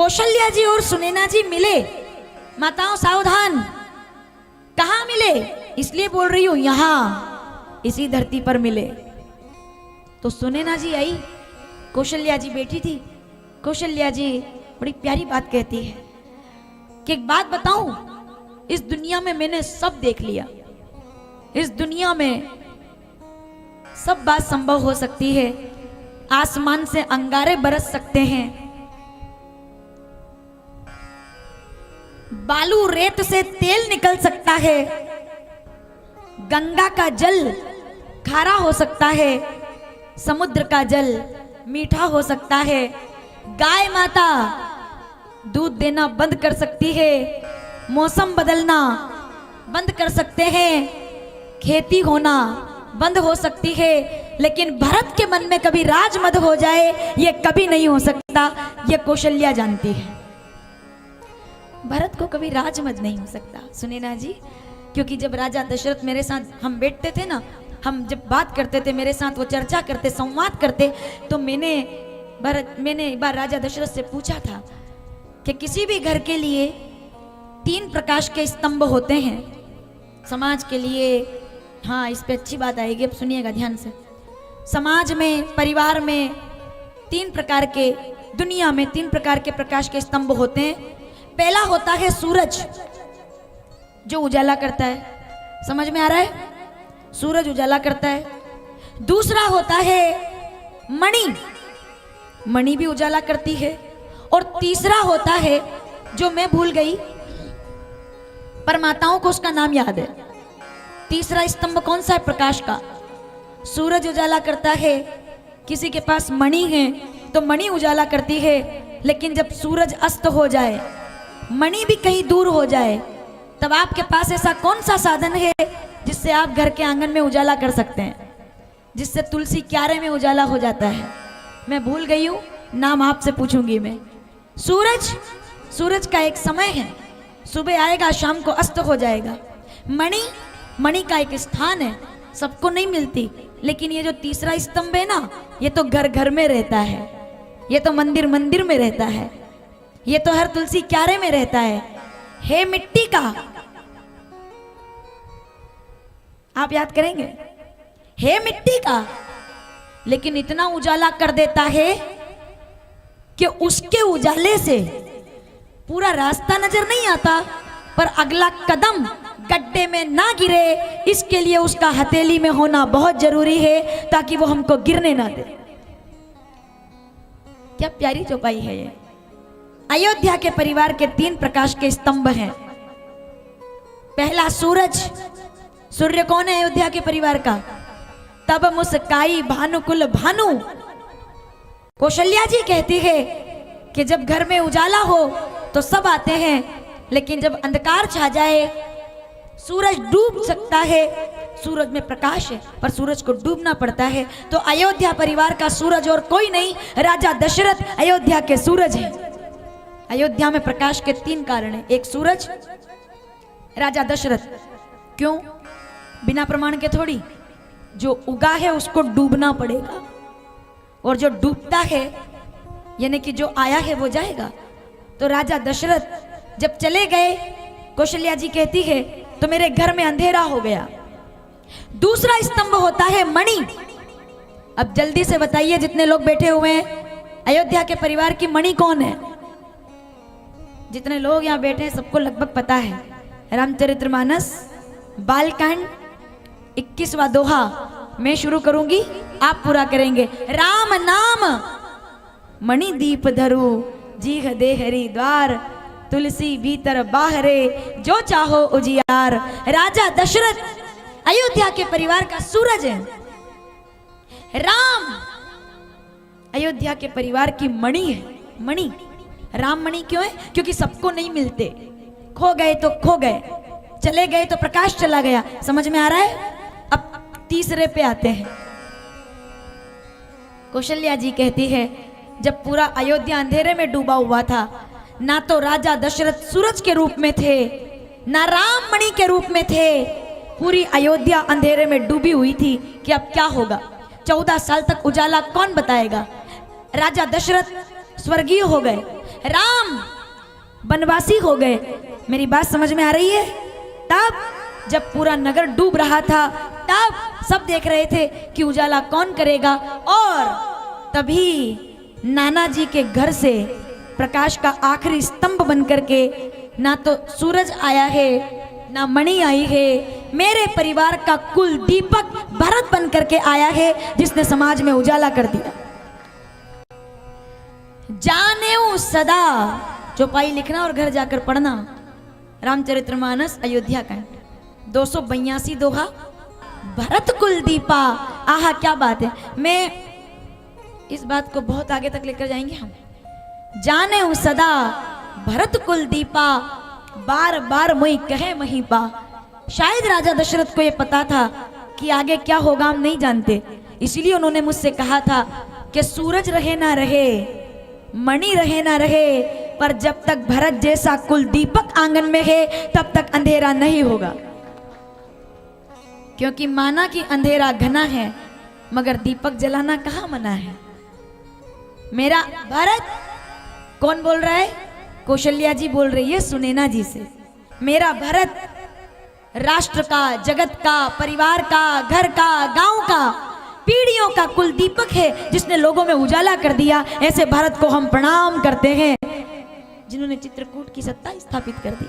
कौशल्या जी और सुनैना जी मिले। माताओं सावधान, कहाँ मिले? इसलिए बोल रही हूं यहां इसी धरती पर मिले। तो सुनैना जी आई, कौशल्या जी बैठी थी। कौशल्या जी बड़ी प्यारी बात कहती है कि एक बात बताऊं, इस दुनिया में मैंने सब देख लिया। इस दुनिया में सब बात संभव हो सकती है। आसमान से अंगारे बरस सकते हैं, बालू रेत से तेल निकल सकता है, गंगा का जल खारा हो सकता है, समुद्र का जल मीठा हो सकता है, गाय माता दूध देना बंद कर सकती है, मौसम बदलना बंद कर सकते हैं, खेती होना बंद हो सकती है, लेकिन भरत के मन में कभी राजमद हो जाए ये कभी नहीं हो सकता। ये कौशल्या जानती है, भरत को कभी राजमद नहीं हो सकता। सुनैना जी, क्योंकि जब राजा दशरथ मेरे साथ हम बैठते थे ना, हम जब बात करते थे मेरे साथ, वो चर्चा करते, संवाद करते, तो मैंने एक बार राजा दशरथ से पूछा था कि किसी भी घर के लिए 3 प्रकाश के स्तंभ होते हैं समाज के लिए। हाँ, इस पे अच्छी बात आएगी, अब सुनिएगा ध्यान से। समाज में, परिवार में 3 प्रकार के, दुनिया में 3 प्रकार के प्रकाश के स्तंभ होते हैं। पहला होता है सूरज, जो उजाला करता है। समझ में आ रहा है? सूरज उजाला करता है। दूसरा होता है मणि, मणि भी उजाला करती है। और तीसरा होता है, जो मैं भूल गई, पर माताओं को उसका नाम याद है। तीसरा स्तंभ कौन सा है प्रकाश का? सूरज उजाला करता है। किसी के पास मणि है तो मणि उजाला करती है, लेकिन जब सूरज अस्त हो जाए, मणि भी कहीं दूर हो जाए, तब आपके पास ऐसा कौन सा साधन है जिससे आप घर के आंगन में उजाला कर सकते हैं, जिससे तुलसी क्यारे में उजाला हो जाता है? मैं भूल गई हूं, नाम आपसे पूछूंगी मैं। सूरज, सूरज का एक समय है, सुबह आएगा शाम को अस्त हो जाएगा। मणि, मणि का एक स्थान है, सबको नहीं मिलती, लेकिन ये जो तीसरा स्तंभ है ना, ये तो घर घर में रहता है, ये तो मंदिर मंदिर में रहता है, ये तो हर तुलसी क्यारे में रहता है। हे मिट्टी का, आप याद करेंगे? हे मिट्टी का, लेकिन इतना उजाला कर देता है कि उसके उजाले से पूरा रास्ता नजर नहीं आता, पर अगला कदम गड्ढे में ना गिरे, इसके लिए उसका हथेली में होना बहुत जरूरी है, ताकि वो हमको गिरने ना दे। क्या प्यारी चौपाई है ये। अयोध्या के परिवार के 3 प्रकाश के स्तंभ हैं। पहला सूरज, सूर्य कौन है अयोध्या के परिवार का? तब मुस्काई भानुकुल भानु। कौशल्या जी कहती है कि जब घर में उजाला हो तो सब आते हैं, लेकिन जब अंधकार छा जाए, सूरज डूब सकता है, सूरज में प्रकाश है पर सूरज को डूबना पड़ता है। तो अयोध्या परिवार का सूरज और कोई नहीं, राजा दशरथ अयोध्या के सूरज है। अयोध्या में प्रकाश के 3 कारण हैं। एक सूरज, राजा दशरथ। क्यों? बिना प्रमाण के थोड़ी, जो उगा है उसको डूबना पड़ेगा, और जो डूबता है यानी कि जो आया है वो जाएगा। तो राजा दशरथ जब चले गए, कौशल्या जी कहती है, तो मेरे घर में अंधेरा हो गया। दूसरा स्तंभ होता है मणि। अब जल्दी से बताइए, जितने लोग बैठे हुए हैं, अयोध्या के परिवार की मणि कौन है? जितने लोग यहाँ बैठे हैं सबको लगभग पता है। रामचरितमानस बालकांड 21वां दोहा मैं शुरू करूंगी, आप पूरा करेंगे। राम नाम मणि दीप धरु, जीह देहरी द्वार, तुलसी भीतर बाहरे, जो चाहो उजियार। राजा दशरथ अयोध्या के परिवार का सूरज है। राम अयोध्या के परिवार की मणि है। मणि, राम मणि क्यों है? क्योंकि सबको नहीं मिलते, खो गए तो खो गए, चले गए तो प्रकाश चला गया। समझ में आ रहा है? अब तीसरे पे आते हैं। कौशल्या जी कहती है, जब पूरा अयोध्या अंधेरे में डूबा हुआ था, ना तो राजा दशरथ सूरज के रूप में थे, ना राम मणि के रूप में थे, पूरी अयोध्या अंधेरे में डूबी हुई थी कि अब क्या होगा। 14 साल तक उजाला कौन बताएगा। राजा दशरथ स्वर्गीय हो गए, राम वनवासी हो गए। मेरी बात समझ में आ रही है? तब जब पूरा नगर डूब रहा था, तब सब देख रहे थे कि उजाला कौन करेगा, और तभी नाना जी के घर से प्रकाश का आखिरी स्तंभ बन करके ना तो सूरज आया है, ना मणि आई है, मेरे परिवार का कुल दीपक भरत बन करके आया है, जिसने समाज में उजाला कर दिया। जानेऊ सदा, चौपाई लिखना और घर जाकर पढ़ना, रामचरितमानस अयोध्या कांड 282 दोहा, भरत कुल दीपा। आहा क्या बात है। मैं इस बात को बहुत आगे तक लेकर जाएंगे हम। जानेऊ सदा भरत कुल दीपा, बार बार मुई कहे मही पा। शायद राजा दशरथ को यह पता था कि आगे क्या होगा हम नहीं जानते, इसलिए उन्होंने मुझसे कहा था कि सूरज रहे ना रहे, मणि रहे ना रहे, पर जब तक भरत जैसा कुल दीपक आंगन में है तब तक अंधेरा नहीं होगा। क्योंकि माना कि अंधेरा घना है, मगर दीपक जलाना कहाँ मना है। मेरा भरत, कौन बोल रहा है? कौशल्या जी बोल रही है सुनैना जी से। मेरा भरत राष्ट्र का, जगत का, परिवार का, घर का, गांव का, पीढ़ियों का कुल दीपक है, जिसने लोगों में उजाला कर दिया। ऐसे भारत को हम प्रणाम करते हैं जिन्होंने चित्रकूट की सत्ता स्थापित कर दी।